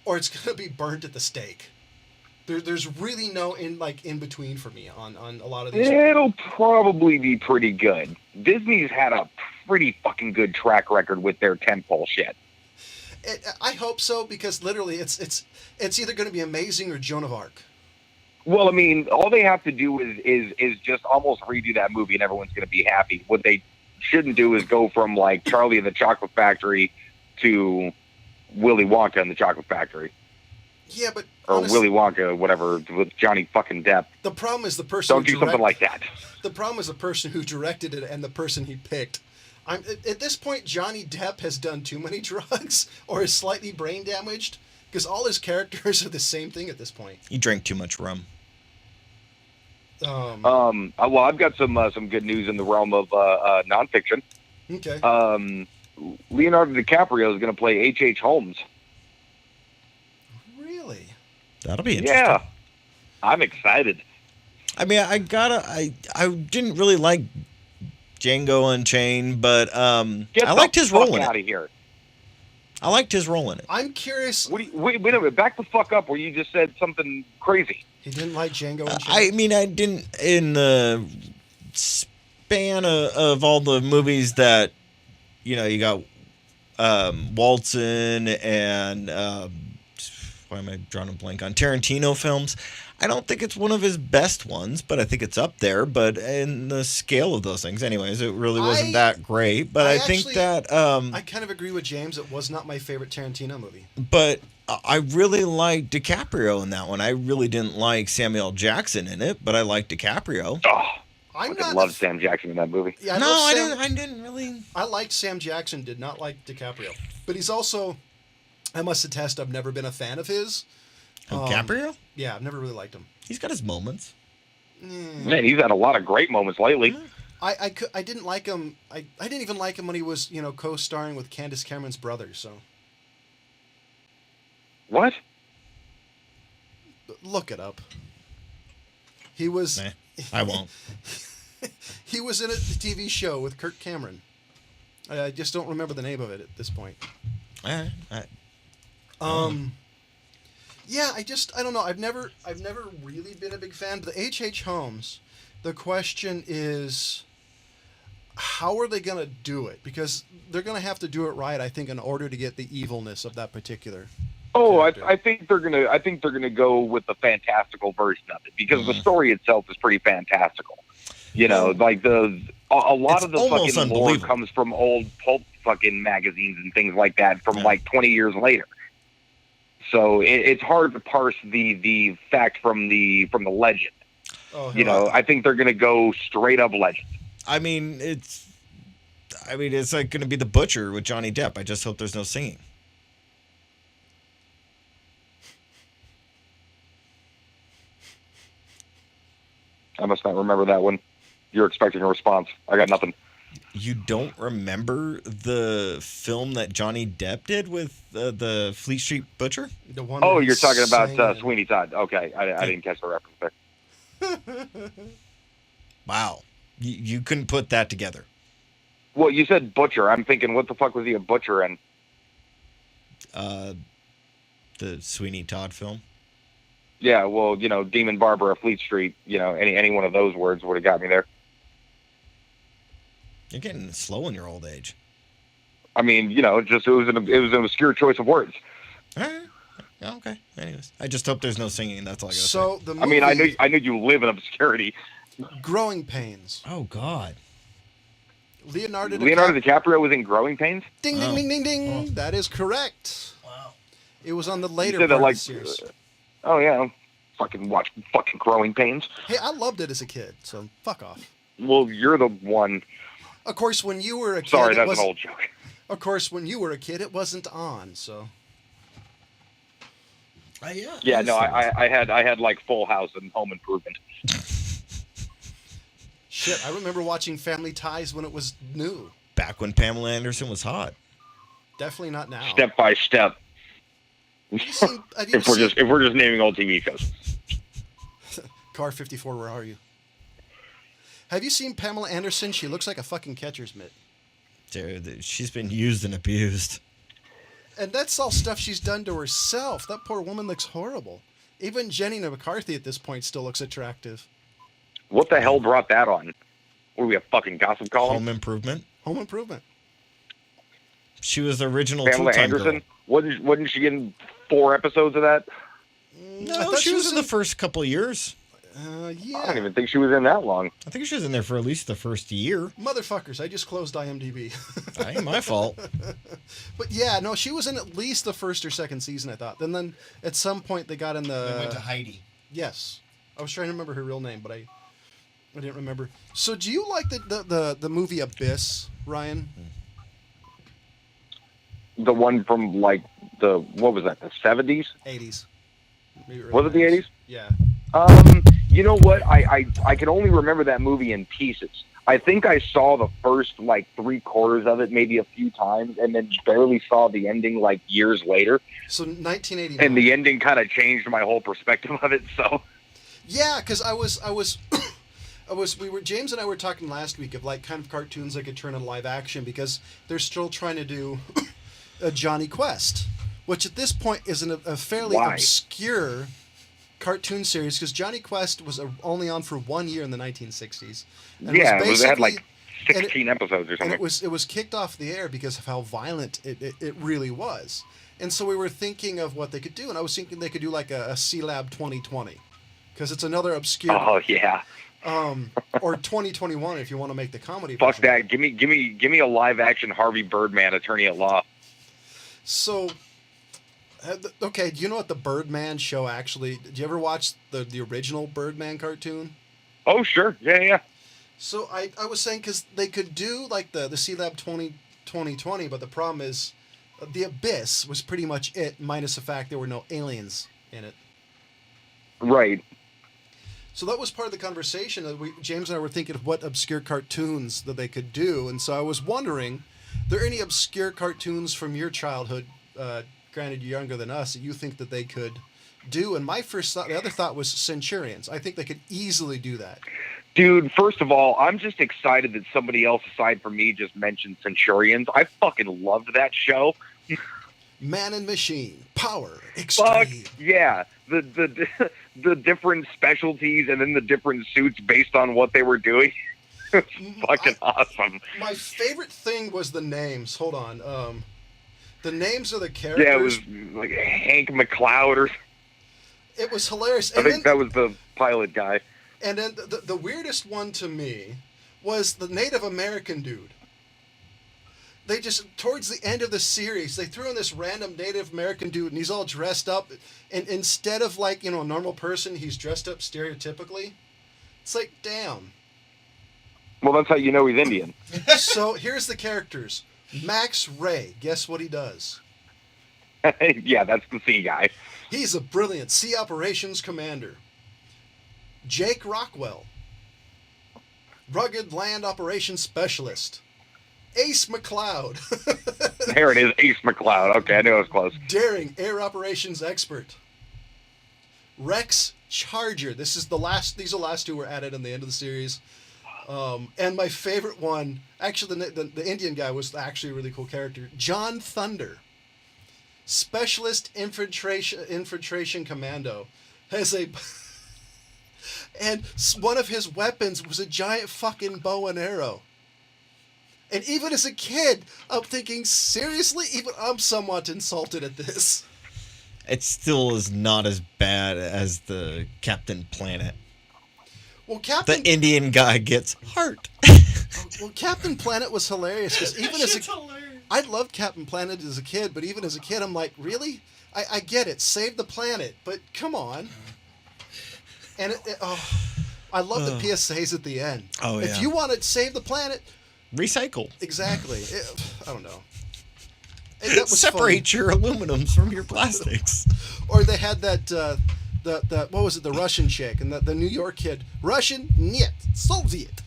or it's going to be burnt at the stake. There's really no in between for me on a lot of these. It'll probably be pretty good. Disney's had a pretty fucking good track record with their tentpole shit. I hope so, because literally it's either going to be amazing or Joan of Arc. Well, I mean, all they have to do is just almost redo that movie and everyone's going to be happy. What they shouldn't do is go from like Charlie and the Chocolate Factory to Willy Wonka and the Chocolate Factory. Yeah, but or Willy Wonka, whatever, with Johnny fucking Depp. The problem is the person. Don't do something like that. The problem is the person who directed it and the person he picked. At this point, Johnny Depp has done too many drugs or is slightly brain damaged, because all his characters are the same thing at this point. He drank too much rum. Well, I've got some good news in the realm of nonfiction. Okay. Leonardo DiCaprio is going to play H.H. Holmes. Really? That'll be interesting. Yeah, I'm excited. I mean, I didn't really like Django Unchained, but I liked his role in it. Out of here. I liked his role in it. I'm curious. Wait a minute. Back the fuck up where you just said something crazy. He didn't like Django Unchained? I mean, I didn't, in the span of all the movies that, you got Walton and, why am I drawing a blank on, Tarantino films. I don't think it's one of his best ones, but I think it's up there. But in the scale of those things, anyways, it really wasn't that great. But I think that... I kind of agree with James. It was not my favorite Tarantino movie. But I really liked DiCaprio in that one. I really didn't like Samuel Jackson in it, but I liked DiCaprio. Oh, I'm fucking not. loved Sam Jackson in that movie. Yeah, I No, love I Sam. didn't. I didn't really. I liked Sam Jackson. Did not like DiCaprio, but he's also. I must attest, I've never been a fan of his. DiCaprio? Yeah, I've never really liked him. He's got his moments. Man, he's had a lot of great moments lately. I didn't like him. I didn't even like him when he was co-starring with Candace Cameron's brother. So What? look it up. He was. Nah, I won't. He was in a TV show with Kirk Cameron. I just don't remember the name of it at this point. Yeah, I don't know. I've never really been a big fan. But the H.H. Holmes, the question is, how are they going to do it? Because they're going to have to do it right, I think, in order to get the evilness of that particular. Oh, character. I think they're gonna. I think they're gonna go with the fantastical version of it because the story itself is pretty fantastical. You know, like a lot It's of the almost fucking lore unbelievable. comes from old pulp fucking magazines and things like that from like 20 years later. So it's hard to parse the fact from the legend. Oh, You know, I think they're gonna go straight up legend. I mean, it's like going to be The Butcher with Johnny Depp. I just hope there's no singing. I must not remember that one. You're expecting a response. I got nothing. You don't remember the film that Johnny Depp did with the Fleet Street Butcher? the one. Oh, where he you're talking about sang it. Sweeney Todd. Okay, I didn't catch the reference there. Wow. You couldn't put that together. Well, you said butcher. I'm thinking, what the fuck was he a butcher in? The Sweeney Todd film. Yeah, well, you know, Demon Barber of Fleet Street. You know, any one of those words would have got me there. You're getting slow in your old age. I mean, you know, just it was an obscure choice of words. All right. Okay. Anyways, I just hope there's no singing. That's all I got to say. So the movie, I mean, I knew you live in obscurity. Growing Pains. Oh God. Leonardo DiCaprio was in Growing Pains. Ding ding Oh. ding ding ding. Oh. That is correct. Wow. It was on the later said part that, like, of the series. Oh yeah, fucking watch fucking Growing Pains. Hey, I loved it as a kid, so fuck off. Well, you're the one. Of course, when you were a kid, Sorry, it that's was, an old joke. Of course, when you were a kid, it wasn't on. So Yeah, no, I had like Full House and Home Improvement. shit, I remember watching Family Ties when it was new. Back when Pamela Anderson was hot. Definitely not now. Step by step. Have you seen If we're just naming old TV shows. Car 54? Where are you? Have you seen Pamela Anderson? She looks like a fucking catcher's mitt. Dude, she's been used and abused. And that's all stuff she's done to herself. That poor woman looks horrible. Even Jenny McCarthy at this point still looks attractive. What the hell brought that on? What are we, a fucking gossip column? Home Improvement. Home Improvement. She was the original Pamela two-time Anderson? girl. Wasn't she in 4 episodes of that? I No, thought she was in the first couple of years. Yeah. I don't even think she was in that long. I think she was in there for at least the first year. Motherfuckers, I just closed IMDb. That ain't my fault. But yeah, no, she was in at least the first or second season, I thought. Then at some point they got in the... Heidi. Yes. I was trying to remember her real name, but I didn't remember. So do you like the movie Abyss, Ryan? The one from like what was that? The 70s? 80s. Maybe early Was it the 90s. 80s? Yeah. You know what? I can only remember that movie in pieces. I think I saw the first like 3/4 of it maybe a few times, and then barely saw the ending like years later. So 1989. And the ending kind of changed my whole perspective of it. So Yeah, because James and I were talking last week of like kind of cartoons that could turn into live action because they're still trying to do a Johnny Quest, which at this point is a fairly Why? obscure cartoon series because Johnny Quest was only on for 1 year in the 1960s. And yeah, it had like basically- 16 episodes or and something. it was kicked off the air because of how violent it really was. And so we were thinking of what they could do, and I was thinking they could do like a C-Lab 2020 because it's another obscure. Oh yeah. Or 2021 if you want to make the comedy. Fuck version. that. Give me a live action Harvey Birdman attorney at law. So Okay, do you know what the Birdman show actually? Did you ever watch the original Birdman cartoon? Oh, sure. Yeah, yeah. So I was saying because they could do like the C Lab 2020, but the problem is the Abyss was pretty much it, minus the fact there were no aliens in it. Right. So that was part of the conversation that James and I were thinking of what obscure cartoons that they could do, and so I was wondering, are there any obscure cartoons from your childhood, granted you're younger than us, that you think that they could do? And my first thought, the other thought was Centurions. I think they could easily do that. Dude, first of all, I'm just excited that somebody else aside from me just mentioned Centurions. I fucking loved that show. Man and Machine, Power, Fuck Extreme. yeah. The different specialties and then the different suits based on what they were doing. It's fucking awesome. My favorite thing was the names. Hold on. The names of the characters. Yeah, it was like Hank McCloud or... It was hilarious. I think that was the pilot guy. And then the weirdest one to me was the Native American dude. They just, towards the end of the series, they threw in this random Native American dude, and he's all dressed up. And instead of, like, a normal person, he's dressed up stereotypically. It's like, damn. Well, that's how you know he's Indian. So here's the characters. Max Ray, guess what he does? Yeah, that's the C guy. He's a brilliant sea operations commander. Jake Rockwell, rugged land operations specialist. Ace McCloud. There it is, Ace McCloud. Okay, I knew I was close. Daring air operations expert. Rex Charger. These are the last two were added in the end of the series. And my favorite one, actually the Indian guy was actually a really cool character. John Thunder. Specialist infiltration commando. And one of his weapons was a giant fucking bow and arrow. And even as a kid, I'm thinking, seriously? Even I'm somewhat insulted at this. It still is not as bad as the Captain Planet. Well, The Indian guy gets heart. Well, Captain Planet was hilarious because even I loved Captain Planet as a kid, but even as a kid, I'm like, really? I get it, save the planet, but come on. And I love the PSAs at the end. Oh yeah. If you want to save the planet, recycle. Exactly. I don't know. That was separate your aluminums from your plastics. Or they had that the what was it, the Russian chick and the New York kid, Russian, niet, Soviet.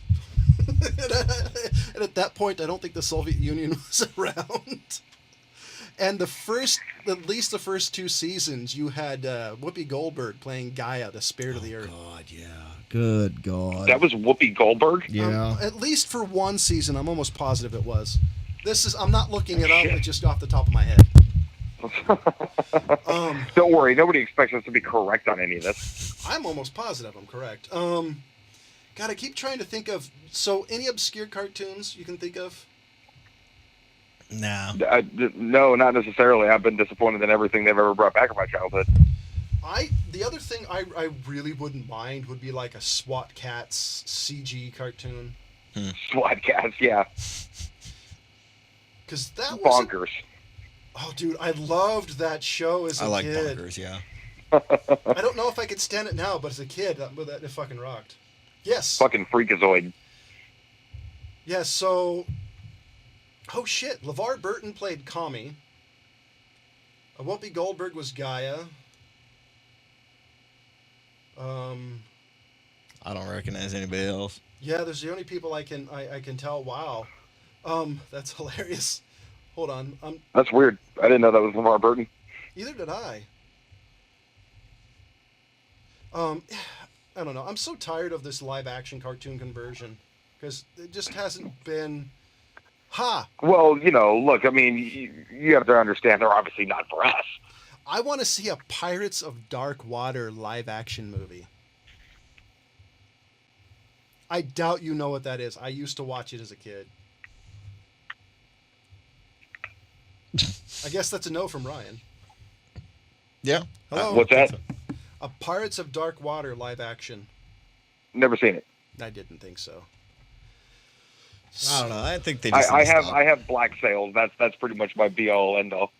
And at that point, I don't think the Soviet Union was around. And at least the first two seasons, you had Whoopi Goldberg playing Gaia, the spirit of the earth. God, yeah. Good God. That was Whoopi Goldberg? Yeah. At least for one season, I'm almost positive it was. I'm not looking it up, it's just off the top of my head. Don't worry, nobody expects us to be correct on any of this. I'm almost positive I'm correct. God, I keep trying to think of... So, any obscure cartoons you can think of? No. No, not necessarily. I've been disappointed in everything they've ever brought back in my childhood. The other thing I really wouldn't mind would be like a SWAT Cats CG cartoon. SWAT Cats, yeah. Because that was... Bonkers. Oh, dude, I loved that show as a kid. I like Bonkers, yeah. I don't know if I could stand it now, but as a kid, it fucking rocked. Yes. Fucking freakazoid. Yeah, so... Oh, shit. LeVar Burton played Kami. Whoopi Goldberg was Gaia. I don't recognize anybody else. Yeah, there's the only people I can tell. Wow. That's hilarious. Hold on. That's weird. I didn't know that was LeVar Burton. Either did I. I don't know. I'm so tired of this live action cartoon conversion because it just hasn't been. Well, look, I mean, you have to understand they're obviously not for us. I want to see a Pirates of Dark Water live action movie. I doubt you know what that is. I used to watch it as a kid. I guess that's a no from Ryan. Yeah. Hello? What's that? A Pirates of Dark Water live action. Never seen it. I didn't think so. I don't know. I think they just I have Black Sails. That's pretty much my be all end all.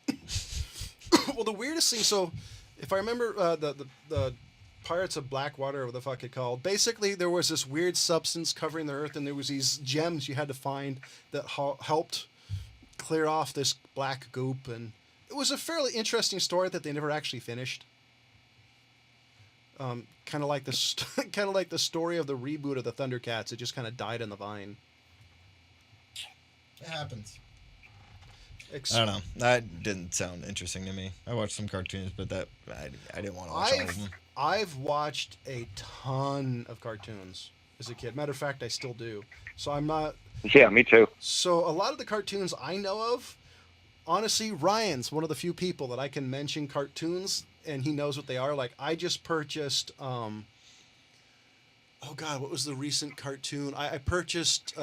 Well, the weirdest thing. So, if I remember the Pirates of Blackwater, or what the fuck it called. Basically, there was this weird substance covering the earth, and there was these gems you had to find that helped clear off this black goop, and it was a fairly interesting story that they never actually finished. Kind of like this, kind of like the story of the reboot of the Thundercats. It just kind of died in the vine. It happens. I don't know. That didn't sound interesting to me. I watched some cartoons, but I didn't want to watch all of them. I've watched a ton of cartoons as a kid. Matter of fact, I still do. So I'm not. Yeah, me too. So a lot of the cartoons I know of, honestly, Ryan's one of the few people that I can mention cartoons and he knows what they are. Like I just purchased. Oh God, what was the recent cartoon? I purchased.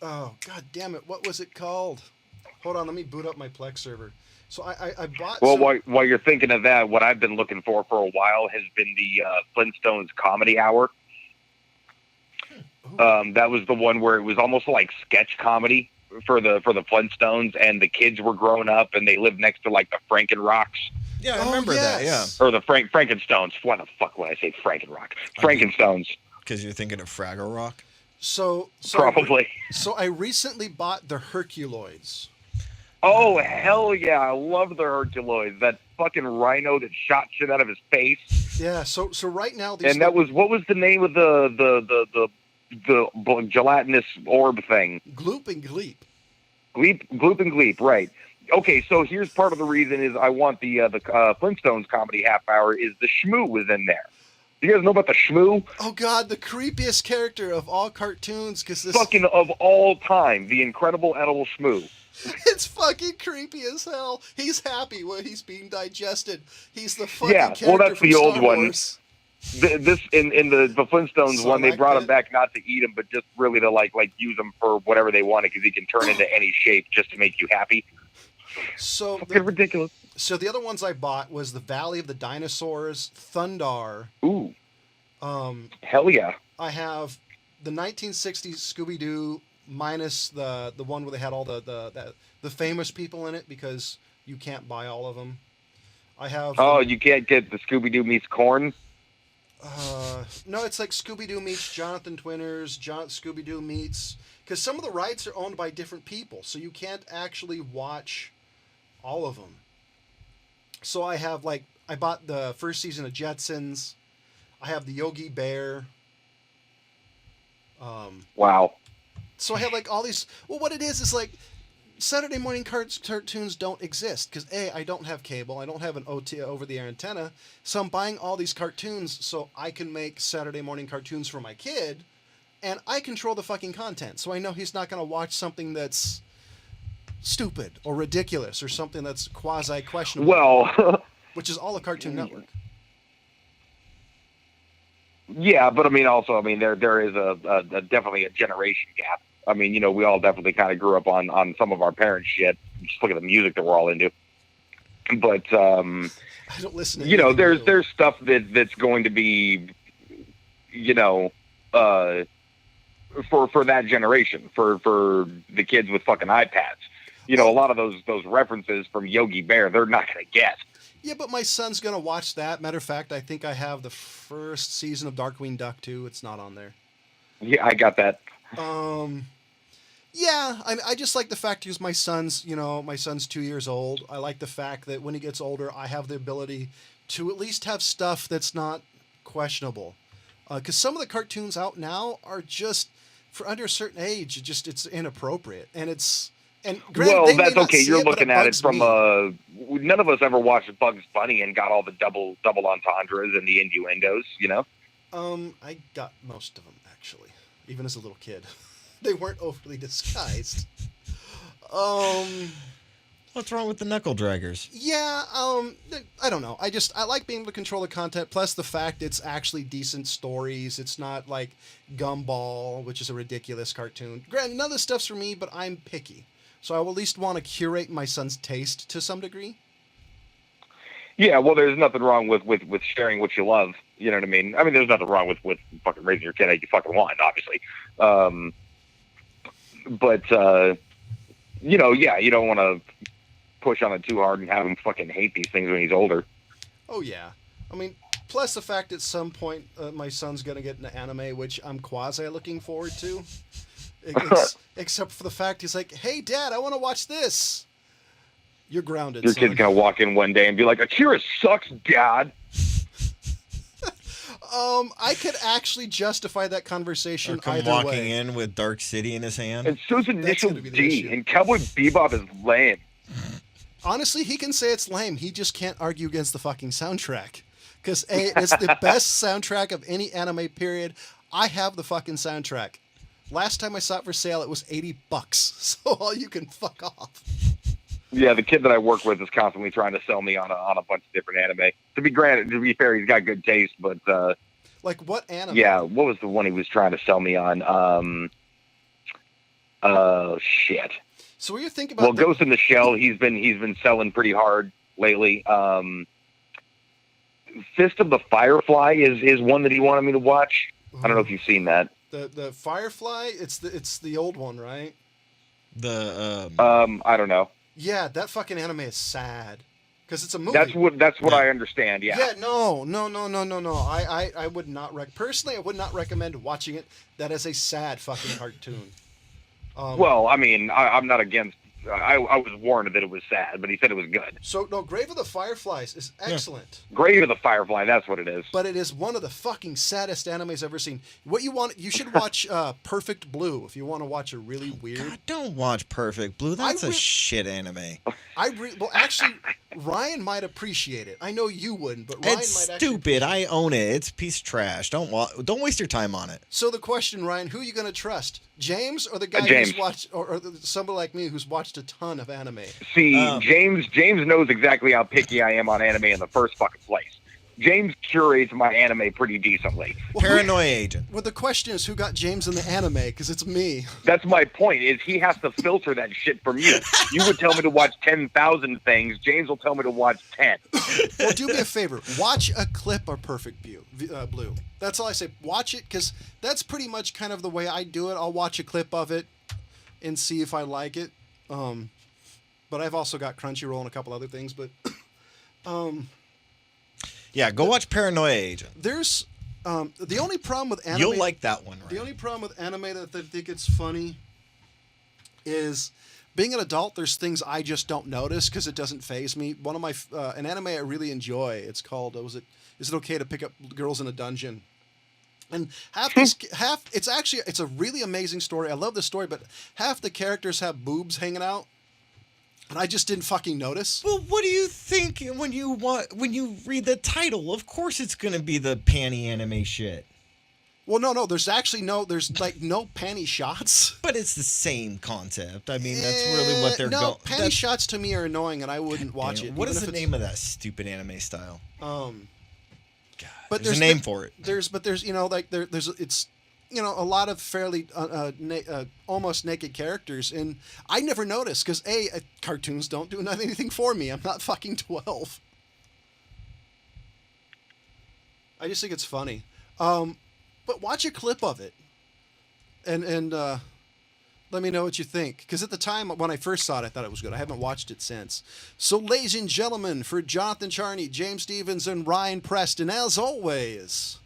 Oh God damn it! What was it called? Hold on, let me boot up my Plex server. So I bought. Well, while you're thinking of that, what I've been looking for a while has been the Flintstones Comedy Hour. That was the one where it was almost like sketch comedy for the Flintstones, and the kids were growing up and they lived next to like the Frankenrocks. Yeah, I remember that. Yeah, or the Frankenstones. Why the fuck would I say Frankenrock? Frankenstones. Because you're thinking of Fraggle Rock. So probably. So I recently bought the Herculoids. Oh hell yeah! I love the Herculoids. That fucking rhino that shot shit out of his face. Yeah. So right now and that was what was the name of the gelatinous orb thing? Gloop and Gleep. Gloop and Gleep. Right. Okay. So here's part of the reason is I want the Flintstones comedy half hour is the Shmoo was in there. Do you guys know about the Shmoo? Oh God, the creepiest character of all cartoons, because this fucking of all time, the incredible edible Shmoo. It's fucking creepy as hell. He's happy when he's being digested. He's the fucking character well, that's from the Star old one. Wars. This in the Flintstones So one, they like brought that. him back not to eat him, but just really to like use him for whatever they wanted because he can turn into any shape just to make you happy. So Fucking ridiculous. So the other ones I bought was the Valley of the Dinosaurs, Thundar. Ooh. Hell yeah. I have the 1960s Scooby-Doo minus the one where they had all the famous people in it because you can't buy all of them. I have. Oh, you can't get the Scooby-Doo meets corn? No, it's like Scooby-Doo meets Jonathan Twinners, Scooby-Doo meets... Because some of the rights are owned by different people, so you can't actually watch all of them. So I have, like... I bought the first season of Jetsons. I have the Yogi Bear. Wow. So I have, like, all these... Well, what it is like... Saturday morning cartoons don't exist because I don't have cable. I don't have an OT over-the-air antenna, so I'm buying all these cartoons so I can make Saturday morning cartoons for my kid, and I control the fucking content. So I know he's not going to watch something that's stupid or ridiculous or something that's quasi questionable. Well, which is all a Cartoon Network. Yeah, but I mean, there is a definitely a generation gap. I mean, you know, we all definitely kind of grew up on some of our parents' shit. Just look at the music that we're all into. But I don't listen to you know, there's stuff that's going to be, you know, for that generation, for the kids with fucking iPads. You know, a lot of those references from Yogi Bear, they're not going to get. Yeah, but my son's going to watch that. Matter of fact, I think I have the first season of Darkwing Duck too. It's not on there. Yeah, I got that. Yeah, I just like the fact because my son's 2 years old. I like the fact that when he gets older, I have the ability to at least have stuff that's not questionable. Because some of the cartoons out now are just, for under a certain age, it's inappropriate. And it's... And granted, well, they may that's not okay. see You're it, but looking at it bugs from me. None of us ever watched Bugs Bunny and got all the double entendres and the innuendos, you know? I got most of them, actually. Even as a little kid. They weren't overly disguised. What's wrong with the knuckle draggers? Yeah, I don't know. I like being able to control the content, plus the fact it's actually decent stories. It's not like Gumball, which is a ridiculous cartoon. Granted, none of this stuff's for me, but I'm picky. So I will at least want to curate my son's taste to some degree. Yeah, well, there's nothing wrong with sharing what you love. You know what I mean? I mean, there's nothing wrong with fucking raising your kid how you fucking want, obviously. But Yeah, you don't want to push on it too hard and have him fucking hate these things when he's older. Oh yeah, I mean, plus the fact at some point my son's gonna get into anime, which I'm quasi looking forward to. Except for the fact he's like, "Hey, Dad, I want to watch this." You're grounded. Your son. kid's gonna walk in one day and be like, "Akira sucks, Dad." I could actually justify that conversation Or come either walking way. in with Dark City in his hand. And so's Initial gonna be the D. issue. And Cowboy Bebop is lame. Honestly, he can say it's lame. He just can't argue against the fucking soundtrack. Because it's the best soundtrack of any anime period. I have the fucking soundtrack. Last time I saw it for sale, it was $80. So all you can fuck off. Yeah, the kid that I work with is constantly trying to sell me on a bunch of different anime. To be fair, he's got good taste, but Like what anime? yeah, what was the one he was trying to sell me on? Shit. So what do you think about Well, Ghost in the Shell, he's been selling pretty hard lately. Fist of the Firefly is one that he wanted me to watch. I don't know if you've seen that. the Firefly? It's the old one, right? The I don't know. Yeah, that fucking anime is sad. Because it's a movie. That's what I understand. Yeah. Yeah, no. I would not personally I would not recommend watching it. That is a sad fucking cartoon. Well, I mean, I'm not against. I was warned that it was sad, but he said it was good. So no, Grave of the Fireflies is excellent. Grave of the Firefly, that's what it is. But it is one of the fucking saddest animes I've ever seen. You should watch Perfect Blue if you want to watch a really weird. God, don't watch Perfect Blue. That's a shit anime. Well, actually, Ryan might appreciate it. I know you wouldn't, but Ryan It's might actually. stupid. I own it. It's a piece of trash. Don't waste your time on it. So the question, Ryan, who are you going to trust? James or the guy James. who's watched, or somebody like me who's watched a ton of anime? See, James knows exactly how picky I am on anime in the first fucking place. James curates my anime pretty decently. Paranoia Agent. Well, the question is, who got James in the anime? Because it's me. That's my point, is he has to filter that shit from you. You would tell me to watch 10,000 things. James will tell me to watch 10. Well, do me a favor. Watch a clip of Perfect Blue. That's all I say. Watch it, because that's pretty much kind of the way I do it. I'll watch a clip of it and see if I like it. But I've also got Crunchyroll and a couple other things. But Yeah, go watch Paranoia Agent. there's the only problem with anime. You'll like that one, right? The only problem with anime that I think it's funny is being an adult. There's things I just don't notice because it doesn't faze me. One of my an anime I really enjoy. It's called Is it okay to pick up girls in a dungeon? And it's a really amazing story. I love the story, but half the characters have boobs hanging out, and I just didn't fucking notice. Well, what do you think when you read the title? Of course, it's gonna be the panty anime shit. Well, no. There's like no panty shots. But it's the same concept. I mean, that's really what they're no, going. panty shots to me are annoying, and I wouldn't watch it. What even is if the it's- name of that stupid anime style? But There's a name for it. There's it's a lot of fairly almost naked characters, and I never noticed because cartoons don't do anything for me. I'm not fucking 12. I just think it's funny. But watch a clip of it, and let me know what you think. Because at the time when I first saw it, I thought it was good. I haven't watched it since. So, ladies and gentlemen, for Jonathan Charney, James Stevens, and Ryan Preston, as always,